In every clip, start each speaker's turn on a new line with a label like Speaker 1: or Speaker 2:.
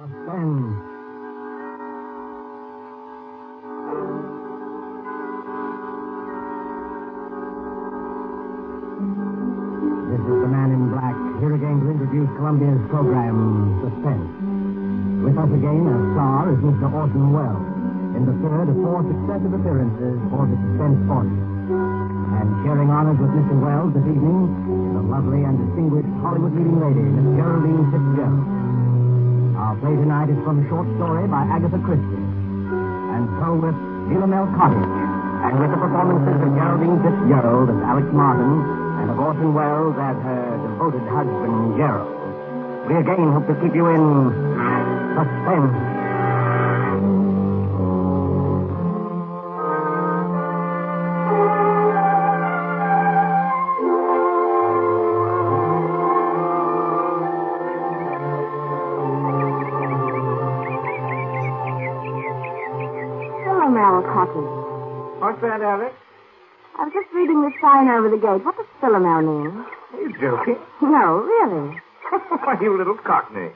Speaker 1: Suspense. This is the Man in Black, here again to introduce Columbia's program, Suspense. With us again as star is Mr. Orson Welles, in the third of four successive appearances for the Suspense audience. And sharing honors with Mr. Welles this evening is the lovely and distinguished Hollywood leading lady, Miss Geraldine Fitzgerald. Our play tonight is from a short story by Agatha Christie, and so with Philomel Cottage, and with the performances of Geraldine Fitzgerald as Alex Martin, and of Orson Welles as her devoted husband, Gerald. We again hope to keep you in suspense.
Speaker 2: What's that, Alex?
Speaker 3: I was just reading the sign over the gate. What does Philomel mean?
Speaker 2: Are you joking?
Speaker 3: No, really.
Speaker 2: Why, you little cockney.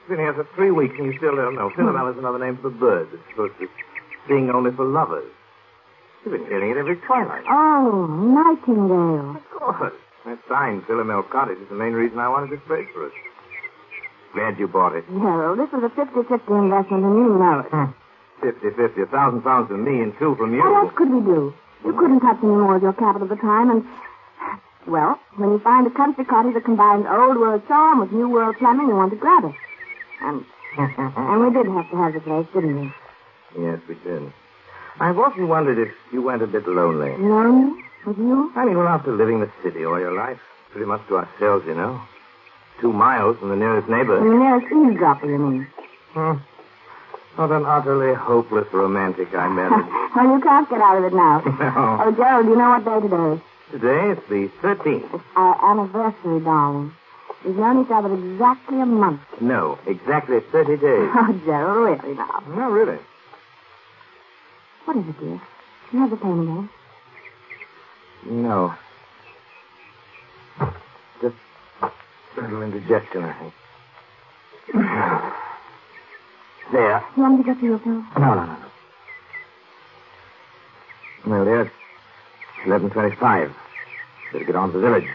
Speaker 2: Been here for 3 weeks and you still don't know. Philomel is another name for the bird that's supposed to sing only for lovers. You've been hearing it every twilight.
Speaker 3: Oh, Nightingale.
Speaker 2: Of course. That sign, Philomel Cottage, is the main reason I wanted this place for us. Glad you bought it.
Speaker 3: Gerald, this was a 50-50 investment and you know it.
Speaker 2: 50-50, £1,000 from me and $2 from you.
Speaker 3: What else could we do? You couldn't touch any more of your capital at the time, and... Well, when you find a country cottage that combines old world charm with new world plumbing, you want to grab it. And we did have to have the place, didn't we?
Speaker 2: Yes, we did. I've often wondered if you went a bit lonely.
Speaker 3: Lonely? With you?
Speaker 2: I mean, we're after living the city all your life. Pretty much to ourselves, you know. 2 miles from the nearest neighbor.
Speaker 3: The nearest eavesdropper, you mean?
Speaker 2: What an utterly hopeless romantic I married.
Speaker 3: Well, you can't get out of it now.
Speaker 2: No.
Speaker 3: Oh, Gerald, you know what day today is?
Speaker 2: Today it's the 13th.
Speaker 3: It's our anniversary, darling. We've known each other exactly a month.
Speaker 2: No, exactly 30 days.
Speaker 3: Oh, Gerald, really now.
Speaker 2: No, really.
Speaker 3: What is it, dear? You have the pain again?
Speaker 2: No. Just a little indigestion, I think. There.
Speaker 3: You want me to get you your pill?
Speaker 2: No. Well, dear, it's 11:25. Better get on to the village.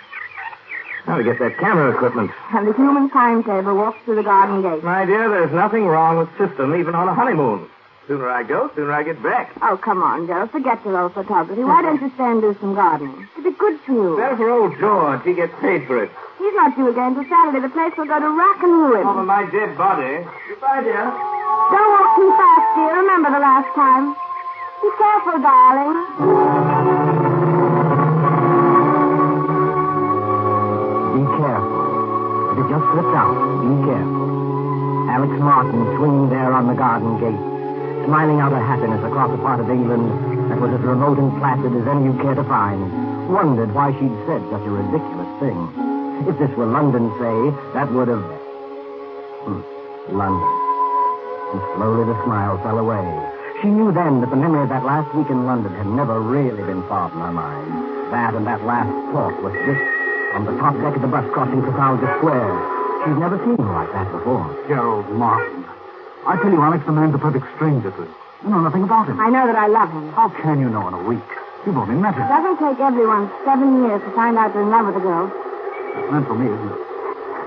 Speaker 2: Now to get that camera equipment.
Speaker 3: And the human timetable walks through the garden gate.
Speaker 2: My dear, there's nothing wrong with system, even on a honeymoon. Sooner I go, sooner I get back.
Speaker 3: Oh, come on, Gerald. Forget your old photography. Why don't you stay and do some gardening? It'd be good for you.
Speaker 2: Better for old George. He gets paid for it.
Speaker 3: He's not due again till Saturday. The place will go to rack and ruin.
Speaker 2: Over my dead body. Goodbye, dear.
Speaker 3: Don't walk too fast, dear. Remember the last time. Be careful, darling.
Speaker 1: Be careful. If it just slipped out, be careful. Alex Martin swinging there on the garden gate, smiling out her happiness across a part of England that was as remote and placid as any you care to find, wondered why she'd said such a ridiculous thing. If this were London, say, that would have... London. And slowly the smile fell away. She knew then that the memory of that last week in London had never really been far from her mind. That and that last talk was this, on the top deck of the bus crossing Trafalgar Square. She'd never seen him like that before.
Speaker 4: Gerald Martin. I tell you, Alex, the man's a perfect stranger to you. You know nothing about him.
Speaker 3: I know that I love him.
Speaker 4: How can you know in a week? You've only met him.
Speaker 3: It doesn't take everyone 7 years to find out you're in love with a girl.
Speaker 4: It's meant for me, isn't it?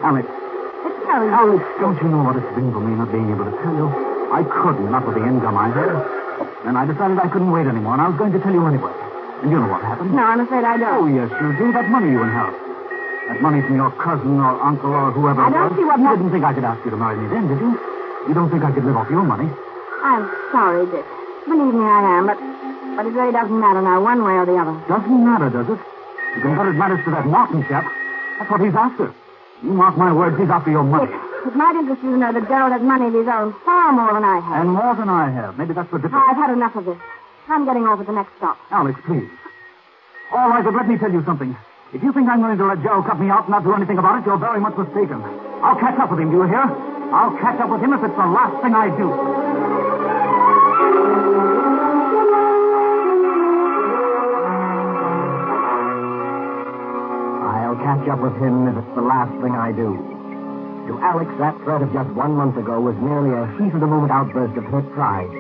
Speaker 4: Alex.
Speaker 3: It's so...
Speaker 4: Alex, don't you know what it's been for me not being able to tell you? I couldn't, not with the income I had. And I decided I couldn't wait anymore, and I was going to tell you anyway. And you know what happened?
Speaker 3: No, I'm afraid I
Speaker 4: Oh,
Speaker 3: don't.
Speaker 4: yes, you do. That money you inherit. That money from your cousin or uncle or whoever.
Speaker 3: I don't see what...
Speaker 4: You didn't think I could ask you to marry me then, did you? You don't think I could live off your money?
Speaker 3: I'm sorry, Dick. Believe me, I am, but it really doesn't matter now, one way or the other.
Speaker 4: Doesn't matter, does it? You can bet it matters to that Martin chap. That's what he's after. You mark my words, he's after your money.
Speaker 3: It might interest you to know that Gerald has money of his own, far more than I have.
Speaker 4: And more than I have. Maybe that's the difference.
Speaker 3: I've had enough of this. I'm getting off at the next stop.
Speaker 4: Alex, please. All right, but let me tell you something. If you think I'm going to let Gerald cut me out and not do anything about it, you're very much mistaken. I'll catch up with him, do you hear? I'll catch up with him if it's the last thing I do.
Speaker 1: I'll catch up with him if it's the last thing I do. To Alex, that threat of just 1 month ago was merely a heat-of-the-moment outburst of hurt pride.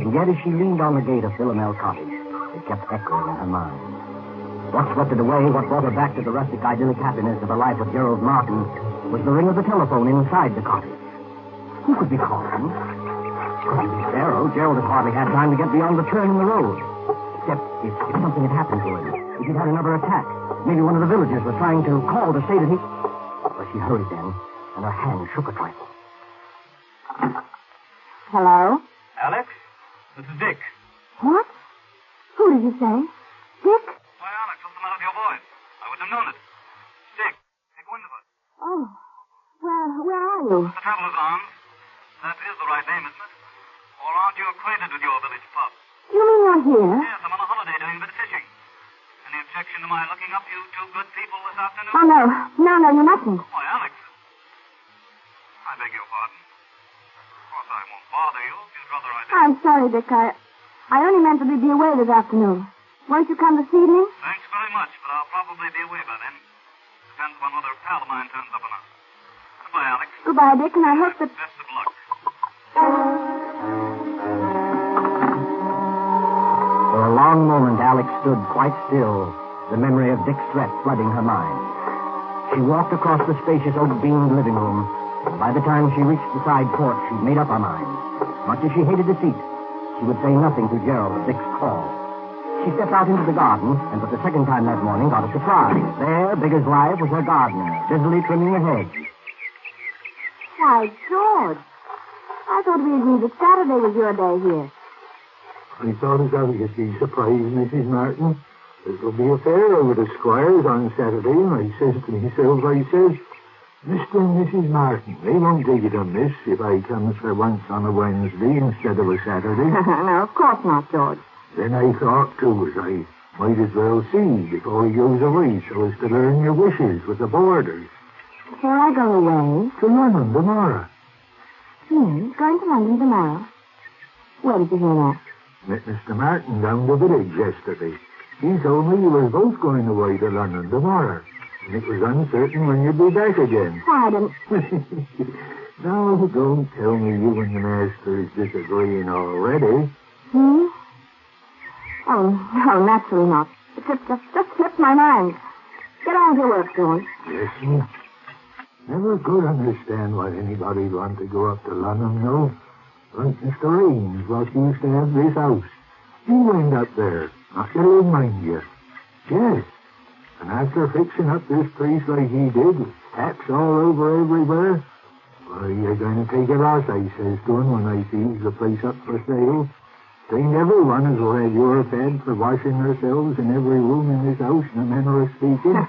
Speaker 1: And yet, as she leaned on the gate of Philomel Cottage, it kept echoing in her mind. What swept it away, what brought her back to the rustic idyllic happiness of her life with Gerald Martin, was the ring of the telephone inside the cottage. Who could be calling? Couldn't be Gerald. Gerald had hardly had time to get beyond the turn in the road. Except if something had happened to him. If he'd had another attack. Maybe one of the villagers was trying to call to say that he... But she hurried then, and her hand shook a trifle.
Speaker 3: Hello?
Speaker 4: Alex, this is Dick.
Speaker 3: What? Who did you say? Dick?
Speaker 4: Why, Alex, what's the matter with your voice? I wouldn't have known it. Dick Windeford.
Speaker 3: Oh, well, where are you?
Speaker 4: The Traveler's Arms. That is the right name, isn't it? Or aren't you acquainted with your village pub?
Speaker 3: You mean you're here?
Speaker 4: Yes, I'm on a holiday doing a bit of fishing. Any objection to my looking up you two good people this afternoon?
Speaker 3: Oh, no. No, you mustn't.
Speaker 4: Why, Alex. I beg your pardon. Of course, I won't bother you if you'd rather I did.
Speaker 3: I'm sorry, Dick. I only meant that we'd be away this afternoon. Won't you come this evening?
Speaker 4: Thanks very much, but I'll probably be away by then. Depends on whether a pal of mine turns up or not. Goodbye, Alex.
Speaker 3: Goodbye, Dick, and I hope that...
Speaker 4: Best of luck.
Speaker 1: For a long moment, Alex stood quite still, the memory of Dick's threat flooding her mind. She walked across the spacious oak-beamed living room, and by the time she reached the side porch, she'd made up her mind. Much as she hated deceit, she would say nothing to Gerald of Dick's call. She stepped out into the garden, and for the second time that morning got a surprise. There, big as life, was her gardener, busily trimming the hedge.
Speaker 3: Why, George. I thought we agreed that Saturday was your day here.
Speaker 5: I thought as how you'd be surprised, Mrs. Martin. There'll be a fair over the Squires on Saturday, and I says to myself, Mr. and Mrs. Martin, they won't take it amiss if I comes for once on a Wednesday instead of a Saturday.
Speaker 3: No, of course not, George.
Speaker 5: Then I thought, too, as I might as well see before he goes away so as to learn your wishes with the boarders.
Speaker 3: Shall I go away?
Speaker 5: To London tomorrow.
Speaker 3: Going to London tomorrow. Where did you hear that?
Speaker 5: Met Mr. Martin down the village yesterday. He told me you was both going away to London tomorrow. And it was uncertain when you'd be back again.
Speaker 3: I didn't...
Speaker 5: Now, don't tell me you and the master is disagreeing already.
Speaker 3: Oh, naturally not. It just slipped my mind. Get on to work, George.
Speaker 5: Listen. Never could understand why anybody'd want to go up to London, no. Like Mr. Ames, what used to have this house. He went up there, not to live, mind you. Yes. And after fixing up this place like he did, with taps all over everywhere, why, you're going to take a loss, I says to him when I sees the place up for sale. Ain't everyone as will have your fed for washing themselves in every room in this house, in a manner of speaking.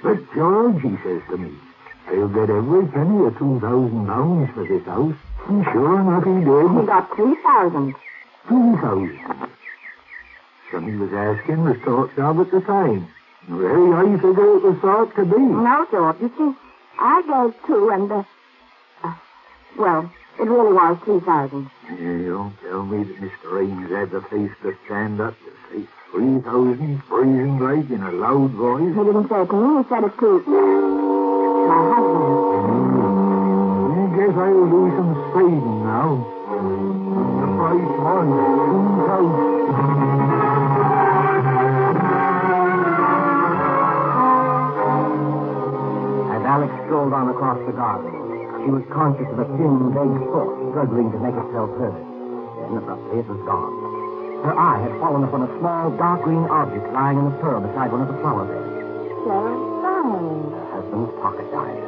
Speaker 5: But George, he says to me, I'll get every penny of £2,000 for this house. And sure enough, he did.
Speaker 3: He got 3,000.
Speaker 5: 2,000. Some he was asking was talked of at the time. Very high figure it was thought to be.
Speaker 3: No, George. You see, I gave 2 and, well, it really was 3,000.
Speaker 5: You don't tell me that Mr. Ames had the face to stand up to say 3,000, brazen like in a loud voice.
Speaker 3: He didn't say it to me. He said it to my husband.
Speaker 5: I guess I'll do some trading now. The price was 2,000.
Speaker 1: As Alex strolled on across the garden, she was conscious of a thin, vague thought struggling to make itself heard. Then, abruptly, it was gone. Her eye had fallen upon a small, dark green object lying in the fur beside one of the flower beds. Her husband's pocket diary.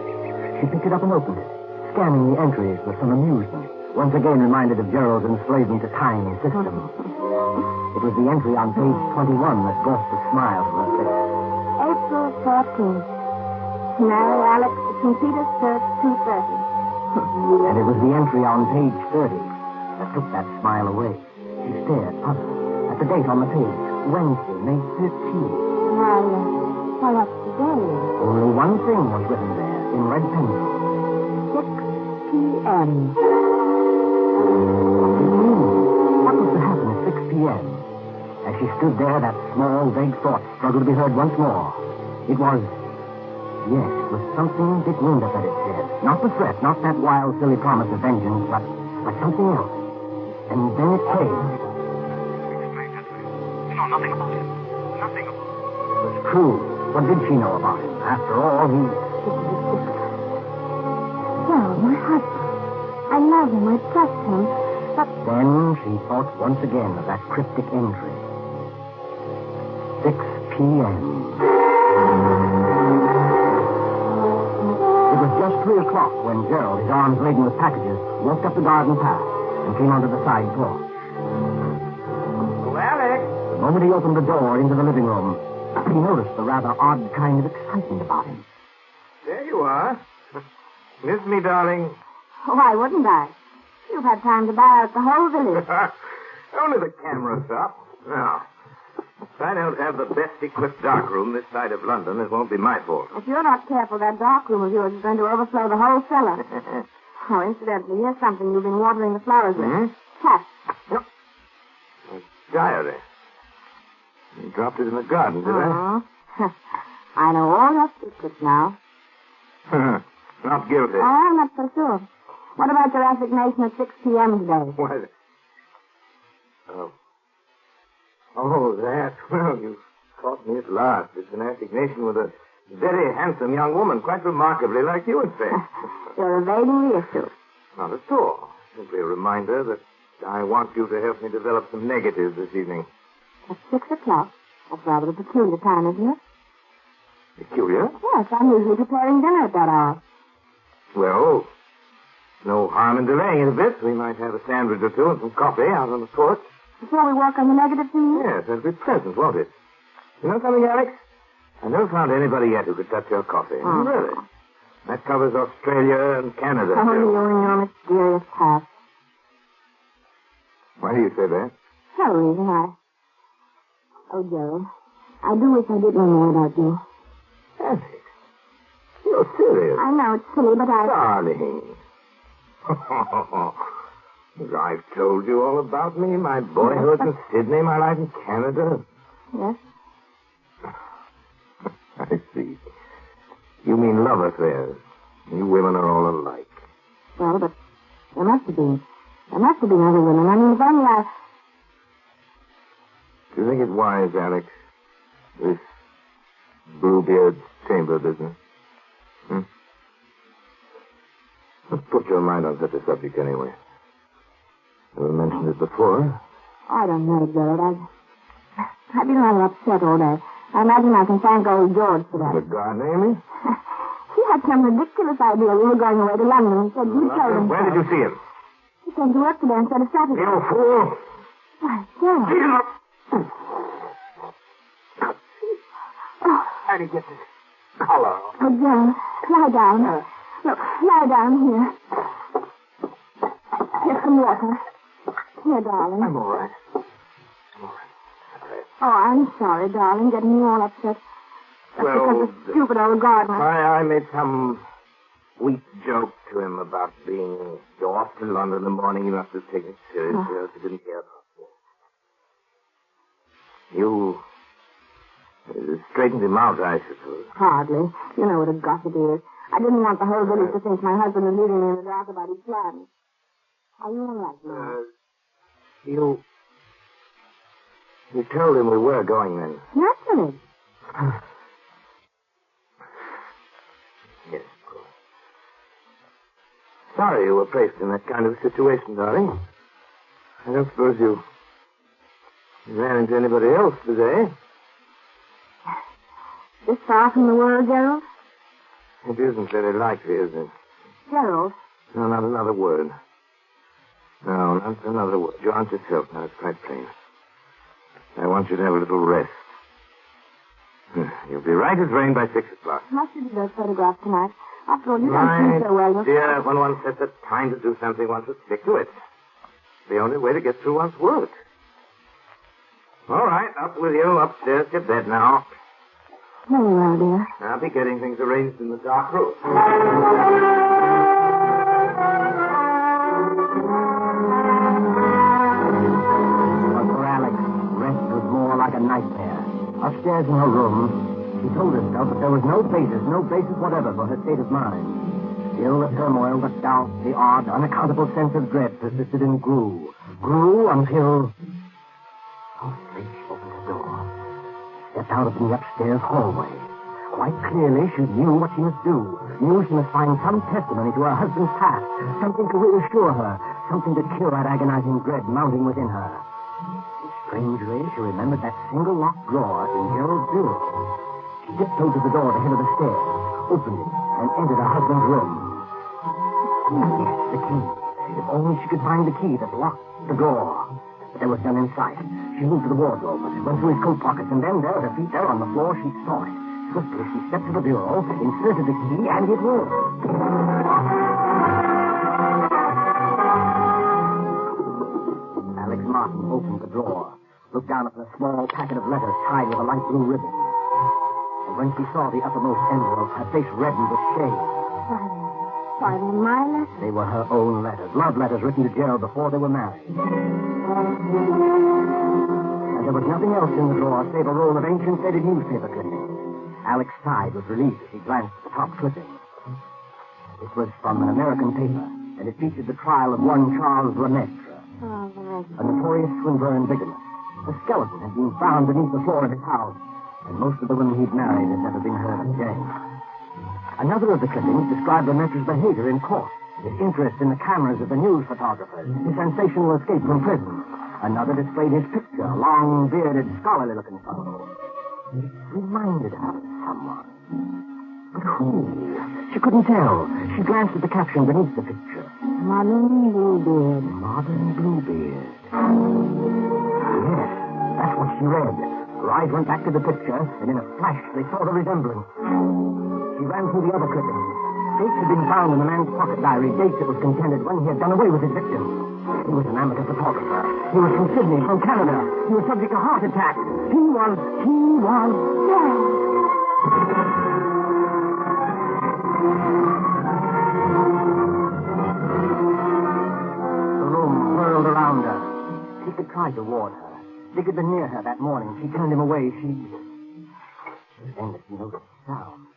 Speaker 1: She picked it up and opened it, scanning the entries with some amusement, once again reminded of Gerald's enslavement to time and system. It was the entry on page 21 that brought the smile to her face.
Speaker 3: April 14th. Marry Alex to St. Peter's Church, 2:30.
Speaker 1: And it was the entry on page 30 that took that smile away. She stared, puzzled, at the date on the page, Wednesday, May 13th.
Speaker 3: Well, that's today.
Speaker 1: Only one thing was written there, in red pencil.
Speaker 3: 6 p.m.
Speaker 1: What was to happen at 6 p.m.? As she stood there, that small, vague thought struggled to be heard once more. It was Yes, it was something Dick Winder that had said. Not the threat, not that wild, silly promise of vengeance, but something else. And then it came.
Speaker 2: You know nothing about him. Nothing about him.
Speaker 1: It was true. What did she know about him? After all, he...
Speaker 3: Well, my husband. I love him. I trust him. But
Speaker 1: Then she thought once again of that cryptic entry. 6 p.m. It was just 3 o'clock when Gerald, his arms laden with packages, walked up the garden path and came onto the side porch.
Speaker 2: Oh, Alex!
Speaker 1: The moment he opened the door into the living room, he noticed the rather odd kind of excitement about him.
Speaker 2: There you are. Miss me, darling.
Speaker 3: why wouldn't I? You've had time to buy out the whole village.
Speaker 2: Only the camera's up. Now, if I don't have the best equipped darkroom this side of London, it won't be my fault.
Speaker 3: If you're not careful, that darkroom of yours is going to overflow the whole cellar. Oh, incidentally, here's something you've been watering the flowers with. Cat.
Speaker 2: A diary. You dropped it in the garden, did I?
Speaker 3: I know all your secrets now.
Speaker 2: Not guilty.
Speaker 3: I'm not so sure. What about your resignation at 6 p.m. today?
Speaker 2: What? Oh, that. Well, you caught me at last. It's an assignation with a very handsome young woman, quite remarkably like you, in fact.
Speaker 3: You're evading the issue.
Speaker 2: Not at all. Simply a reminder that I want you to help me develop some negatives this evening.
Speaker 3: At 6 o'clock. That's rather a peculiar time, isn't it?
Speaker 2: Peculiar?
Speaker 3: Yes, I'm usually preparing dinner at that hour.
Speaker 2: Well, no harm in delaying it a bit. We might have a sandwich or two and some coffee out on the porch.
Speaker 3: Before we work on the negative scene?
Speaker 2: Yes, that'd be pleasant, won't it? You know something, Alex? I've never found anybody yet who could touch your coffee.
Speaker 3: Oh.
Speaker 2: Really? That covers Australia and Canada.
Speaker 3: Oh,
Speaker 2: too.
Speaker 3: you and your mysterious past.
Speaker 2: Why do you say that?
Speaker 3: No reason. Oh, Gerald, I do wish I did know more about you.
Speaker 2: Alex, you're serious.
Speaker 3: I know it's silly, but
Speaker 2: Darling. I've told you all about me, my boyhood in Sydney, my life in Canada.
Speaker 3: Yes?
Speaker 2: I see. You mean love affairs. You women are all alike.
Speaker 3: Well, but there must have been. There must have been other women. I mean, if only I...
Speaker 2: Do you think it wise, Alex, this Bluebeard's chamber business? Let's put your mind on such a subject anyway. Never mentioned it before.
Speaker 3: I don't know, Gerald. I've been rather upset all day. I imagine I can thank old George for that.
Speaker 2: The garden, Amy?
Speaker 3: He had some ridiculous idea we were going away to London. He said you told him
Speaker 2: Where
Speaker 3: so.
Speaker 2: did you see him?
Speaker 3: He came to work today instead of Saturday.
Speaker 2: You fool!
Speaker 3: Why, Gerald.
Speaker 2: Beat him up!
Speaker 3: Oh,
Speaker 2: How do you get this collar off?
Speaker 3: oh, Gerald, lie down. Look, lie down here. Here's some water. Here, darling.
Speaker 2: I'm all right.
Speaker 3: Oh, I'm sorry, darling, getting you all upset. That's because the stupid old gardener.
Speaker 2: I made some weak joke to him about being off to London in the morning. He must have taken it seriously, else he didn't care about it. You straightened him out, I suppose.
Speaker 3: Hardly. You know what a gossip is. I didn't want the whole village to think my husband was leaving me in the dark about his plans. Are you all right now?
Speaker 2: You told him we were going then.
Speaker 3: Naturally.
Speaker 2: Yes, of course. Sorry you were placed in that kind of situation, darling. I don't suppose you ran into anybody else today.
Speaker 3: This far from the world, Gerald?
Speaker 2: It isn't very likely, is it?
Speaker 3: Gerald.
Speaker 2: No, not another word. No, not another word. You aren't yourself now. It's quite plain. I want you to have a little rest. You'll be right as rain by 6 o'clock.
Speaker 3: Must you do those photographs tonight? After all, you don't seem so well.
Speaker 2: Dear, when one sets a time to do something, one should stick to it. It's the only way to get through one's work. All right, up with you. Upstairs to bed now.
Speaker 3: Very well, dear.
Speaker 2: I'll be getting things arranged in the dark room.
Speaker 1: But for Alex, rest was more like a nightmare. Upstairs in her room, She told herself that there was no basis whatever for her state of mind. Still, the turmoil, the doubt, the odd, unaccountable sense of dread persisted and grew. Grew until... Softly, she opened the door. Stepped out of the upstairs hallway. Quite clearly, she knew what she must do. Knew she must find some testimony to her husband's past. Something to reassure her. Something to kill that agonizing dread mounting within her. Strangely, she remembered that single locked drawer in Gerald's bureau. She tiptoed to the door at the head of the stairs, opened it, and entered her husband's room. Yes, the key. If only she could find the key that locked the door. But there was none in sight. She moved to the wardrobe, went through his coat pockets, and then there at her feet, there on the floor, she saw it. Swiftly, she stepped to the bureau, inserted the key, and it worked. Alex Martin opened the drawer, looked down at the small packet of letters tied with a light blue ribbon. And when she saw the uppermost envelope, her face reddened with shame.
Speaker 3: Why, they're my letters?
Speaker 1: They were her own letters, love letters written to Gerald before they were married. And there was nothing else in the drawer save a roll of ancient faded newspaper clippings. Alex sighed with relief as he glanced at the top clipping. It was from an American paper, and it featured the trial of one Charles Lemaitre, a notorious swindler and bigamist. A skeleton had been found beneath the floor of his house, and most of the women he'd married had never been heard of again. Another of the clippings described Lemaitre's behavior in court, his interest in the cameras of the news photographers, his sensational escape from prison. Another displayed his picture, a long, bearded, scholarly-looking fellow. It reminded her of someone. But who? She couldn't tell. She glanced at the caption beneath the picture.
Speaker 3: Modern Bluebeard.
Speaker 1: Modern Bluebeard. Yes, that's what she read. Her eyes went back to the picture, and in a flash they saw the resemblance. She ran through the other clippings. Dates had been found in the man's pocket diary, dates it was contended when he had done away with his victim. He was an amateur photographer. He was from Sydney, from Canada. He was subject to heart attack. He was... Yes. The room whirled around her. He had tried to warn her. Dick had been near her that morning. She turned him away. Then she noticed the sound.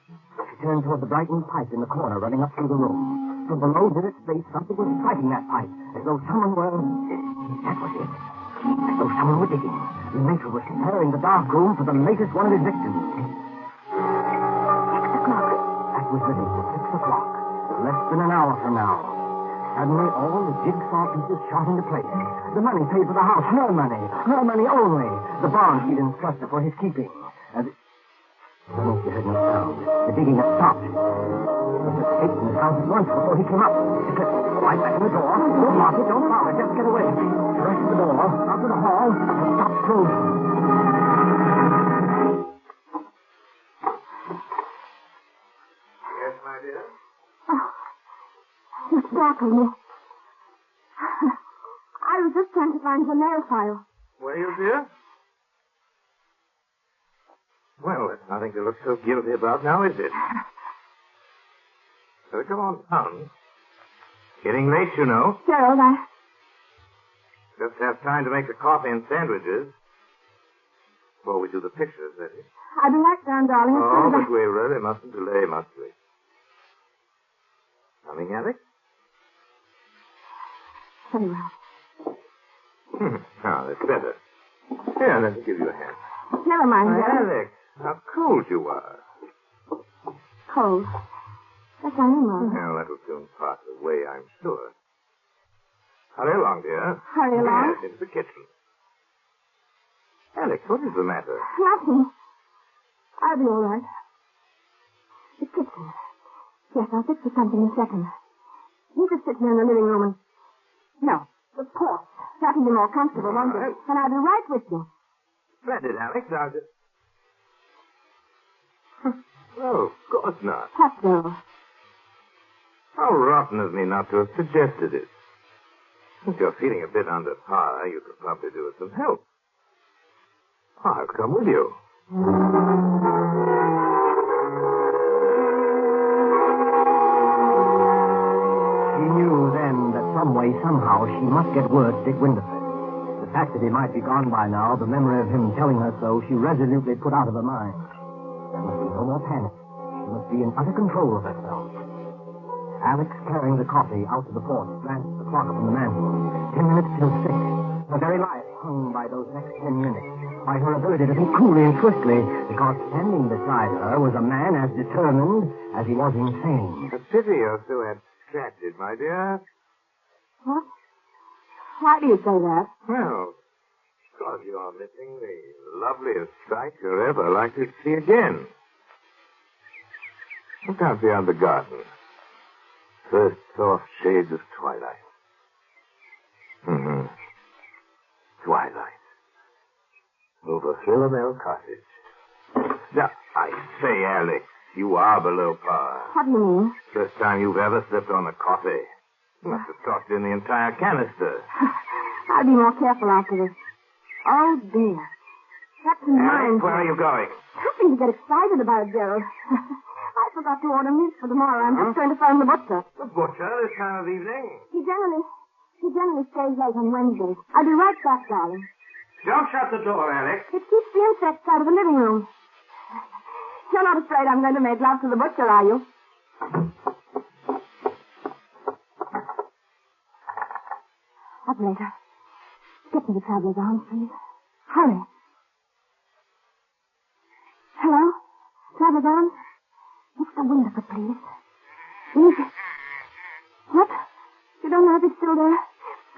Speaker 1: She turned toward the brightened pipe in the corner running up through the room. From below, near its base, something was striking that pipe, as though someone were... That was it. As though someone were digging. Lemaitre was preparing the dark room for the latest one of his victims. 6 o'clock. That was the date, 6 o'clock. Less than an hour from now. Suddenly, all the jigsaw pieces shot into place. The money paid for the house, her money only. The bond she'd entrusted for his keeping. Suddenly she heard no sound. The digging had stopped. It was escaped from his house at once before he came up. She slipped right back in the door. Don't lock it, don't follow it, just get away. She rushed to the door, out to the hall, and stopped closing.
Speaker 2: Yes, my dear?
Speaker 3: Oh, you startled me. I was just trying to find the nail file.
Speaker 2: Were you, dear? Well, there's nothing to look so guilty about now, is it? So come on down. Getting late, you know.
Speaker 3: Gerald, I...
Speaker 2: Just have time to make the coffee and sandwiches. Before we do the pictures, that is.
Speaker 3: I'll be right down, darling.
Speaker 2: Oh, but we really mustn't delay, must we? Coming, Alex?
Speaker 3: Very well.
Speaker 2: Now, that's better. Here, let me give you a hand.
Speaker 3: Never mind, Gerald.
Speaker 2: Alex, how cold you are.
Speaker 3: Cold. That's my name, Mother.
Speaker 2: Well, that'll soon pass away, I'm sure. Hurry along, dear.
Speaker 3: Hurry along?
Speaker 2: Yes, into the kitchen. Alex, what is the matter?
Speaker 3: Nothing. I'll be all right. The kitchen. Yes, I'll fix you something in a second. You just sit here in the living room and... No, the porch. That'll be more comfortable, won't it? And I'll be right with you.
Speaker 2: Splendid, Alex. I'll just... Oh, of course not.
Speaker 3: What, Gerald?
Speaker 2: How rotten of me not to have suggested it. If you're feeling a bit under par, you could probably do with some help. I'll come with you.
Speaker 1: She knew then that some way, somehow, she must get word to Dick Winterfeld. The fact that he might be gone by now, the memory of him telling her so, she resolutely put out of her mind. There must No more panic. She must be in utter control of herself. Alex, carrying the coffee out to the porch, glanced at the clock upon the mantel. 10 minutes till 6. Her very life hung by those next 10 minutes, by her ability to think coolly and swiftly, because standing beside her was a man as determined as he was insane.
Speaker 2: A pity you're so abstracted, my dear.
Speaker 3: What? Why do you say that?
Speaker 2: Well, because you're missing the loveliest sight you're ever likely to see again. Look out beyond the garden. First soft shades of twilight. Twilight. Over Philomel Cottage. Now, I say, Alex, you are below par.
Speaker 3: What do you mean?
Speaker 2: First time you've ever slipped on the coffee. You must have tossed in the entire canister.
Speaker 3: I'll be more careful after this. Oh, dear. That reminds
Speaker 2: Alex, where are you going?
Speaker 3: Nothing to get excited about, Gerald. I forgot to order meat for tomorrow. I'm just going to phone the butcher.
Speaker 2: The butcher this time of evening?
Speaker 3: He generally stays late on Wednesdays. I'll be right back, darling.
Speaker 2: Don't shut the door, Alex.
Speaker 3: It keeps the insects out of the living room. You're not afraid I'm going to make love to the butcher, are you? Operator, get me the traveler's arms, please. Hurry. Hello? Traveler's arms? Mr. Winterford, please. What? You don't know if he's still there?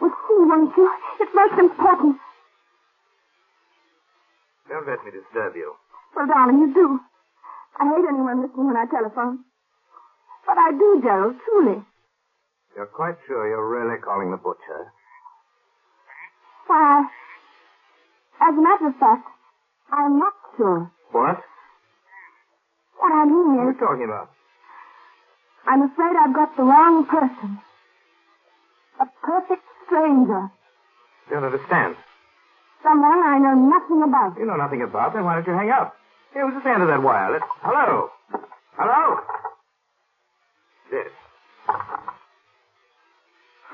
Speaker 3: Well, see, won't you? It's most important.
Speaker 2: Don't let me disturb you.
Speaker 3: Well, darling, you do. I hate anyone listening when I telephone. But I do, Gerald, truly.
Speaker 2: You're quite sure you're really calling the butcher?
Speaker 3: Why, as a matter of fact, I'm not sure.
Speaker 2: What?
Speaker 3: What I mean
Speaker 2: What are
Speaker 3: is,
Speaker 2: you talking about?
Speaker 3: I'm afraid I've got the wrong person. A perfect stranger.
Speaker 2: Don't understand.
Speaker 3: Someone I know nothing about.
Speaker 2: You know nothing about, then why don't you hang up? Here, what's the end of that wire? Hello? Hello? Dead.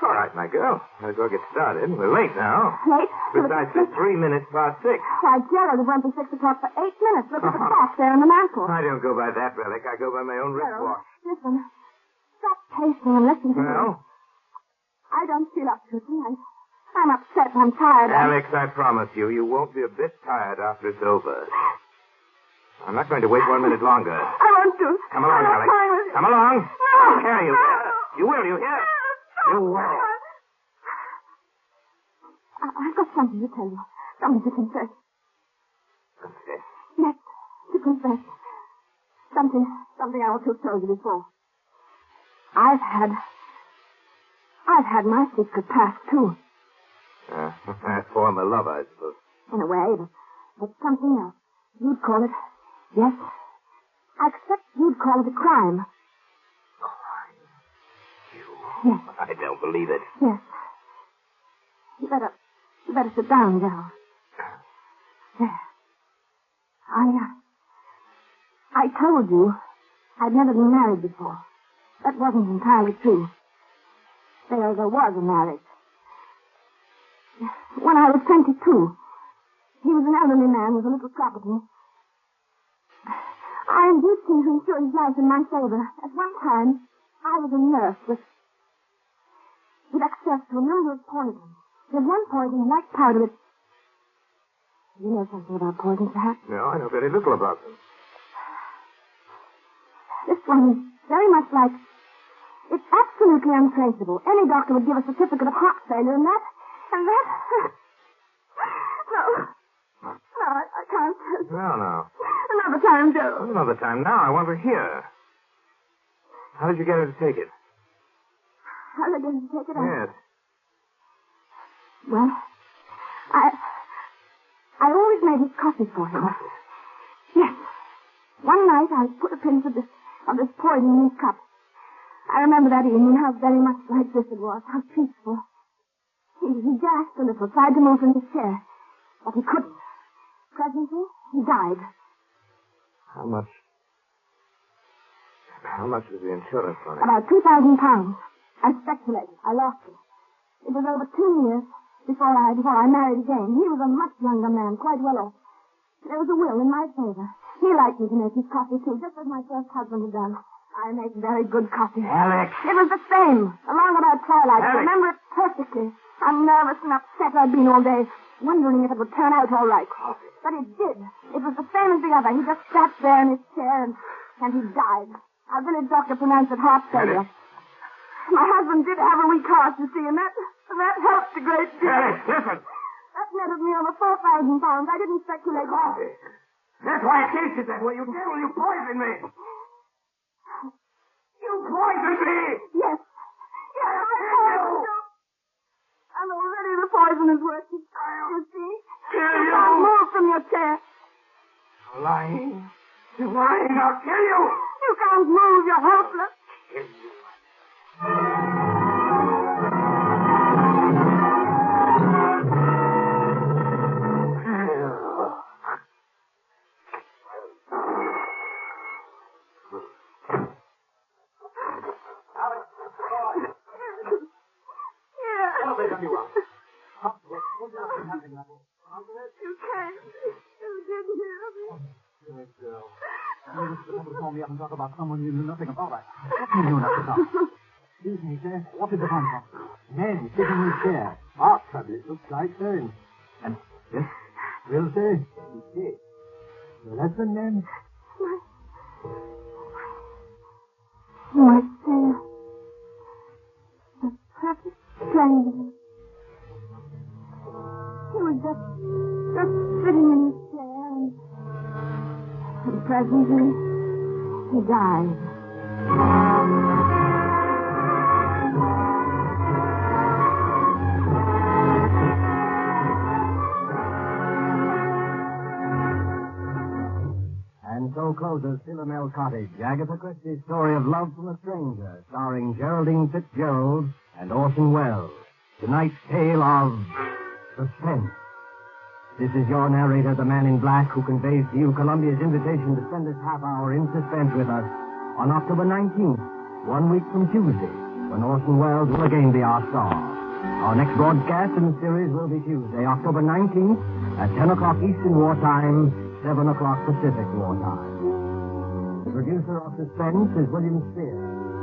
Speaker 2: All right, my girl. Might as well get started. We're late now.
Speaker 3: Late?
Speaker 2: Precisely 3 minutes past 6.
Speaker 3: Why, Gerald, it won't be 6 o'clock for 8 minutes. Look at the clock there on the mantel.
Speaker 2: I don't go by that relic. I go by my own
Speaker 3: Gerald,
Speaker 2: wristwatch.
Speaker 3: listen. Stop pacing and listen to me.
Speaker 2: Well?
Speaker 3: I don't feel up to it tonight. I'm upset. I'm tired.
Speaker 2: Alex, I promise you, you won't be a bit tired after it's over. I'm not going to wait 1 minute longer.
Speaker 3: I won't do it.
Speaker 2: Come along,
Speaker 3: I'm not
Speaker 2: Alex.
Speaker 3: fine with it.
Speaker 2: Come along.
Speaker 3: No.
Speaker 2: I'll carry you.
Speaker 3: No.
Speaker 2: You will, you hear? You will.
Speaker 3: I've got something to tell you. Something to confess.
Speaker 2: Confess.
Speaker 3: Yes, to confess. Something I ought to have told you before. I've had my secret past, too.
Speaker 2: Former lover, I suppose.
Speaker 3: In a way, but something else. You'd call it, yes, I expect you'd call it a crime.
Speaker 2: You?
Speaker 3: Yes.
Speaker 2: I don't believe it.
Speaker 3: Yes. You better sit down, Gerald. There. I told you I'd never been married before. That wasn't entirely true. There was a marriage. When I was 22, he was an elderly man with a little property. I induced him to insure his life in my favor. At one time, I was a nurse with access to a number of poisons. There's one poison, white powder, that... You know something about poisons, perhaps?
Speaker 2: No, I know very little about them.
Speaker 3: This one is very much like... It's absolutely untraceable. Any doctor would give a certificate of heart failure, and that... No, I can't.
Speaker 2: No.
Speaker 3: Another time, Joe.
Speaker 2: Another time now. I want to hear. How did you get her to take it?
Speaker 3: How did I get him to take it out?
Speaker 2: Yes.
Speaker 3: Well, I always made his coffee for him.
Speaker 2: Coffee?
Speaker 3: Yes. One night I put a pinch of this poison in his cup. I remember that evening how very much like this it was, how peaceful. He gasped a little, tried to move from his chair, but he couldn't. Presently, he died.
Speaker 2: How much was the insurance on it?
Speaker 3: About £2,000. I speculated. I lost it. It was over 2 years before I married again. He was a much younger man, quite well off. There was a will in my favor. He liked me to make his coffee, too, just as my first husband had done. I make very good coffee.
Speaker 2: Alex!
Speaker 3: It was the same, along about twilight. I
Speaker 2: Alex!
Speaker 3: remember it perfectly. I'm nervous and upset. I'd been all day, wondering if it would turn out all right.
Speaker 2: Coffee.
Speaker 3: But it did. It was the same as the other. He just sat there in his chair and he died. Our village doctor pronounced it heart failure. My husband did have a weak heart, you see, and that helped a great deal.
Speaker 2: Alex, listen!
Speaker 3: That netted me over £4,000. I didn't speculate.
Speaker 2: Coffee. That's why I tasted that way. You devil, you poisoned me. You poisoned me!
Speaker 3: Yes. Yes, I poisoned you. And already the poison is working. You see?
Speaker 2: Kill
Speaker 3: You
Speaker 2: you!
Speaker 3: can't move from your chair.
Speaker 2: You're lying. You're lying. I'll kill you!
Speaker 3: You can't move. You're helpless.
Speaker 2: Kill you.
Speaker 3: You can't. You didn't hear me.
Speaker 4: Good girl. You wish the people call me up and talk about someone you knew nothing about. What do you know nothing about? Excuse me, sir. What is the phone call? Men sitting in his chair. Heart trouble, it looks like, sir. And, yes? Well, sir, he's dead. Your husband, then?
Speaker 3: My chair. A perfect stranger. He was just sitting in his chair and presently he died.
Speaker 1: And so closes Philomel Cottage, Agatha Christie's story of love from a stranger, starring Geraldine Fitzgerald and Orson Welles. Tonight's tale of suspense. This is your narrator, the Man in Black, who conveys to you Columbia's invitation to spend this half hour in suspense with us on October 19th, 1 week from Tuesday, when Orson Welles will again be our star. Our next broadcast in the series will be Tuesday, October 19th, at 10 o'clock Eastern Wartime, 7 o'clock Pacific Wartime. The producer of Suspense is William Spear,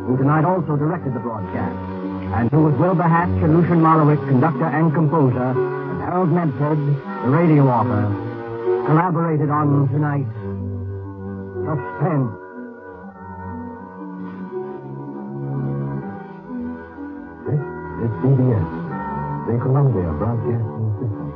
Speaker 1: who tonight also directed the broadcast, and who was Wilbur Hatch and Lucian Marlowick, conductor and composer, and Harold Medford, the radio author, collaborated on tonight's Suspense.
Speaker 5: This is CBS, the Columbia Broadcasting System.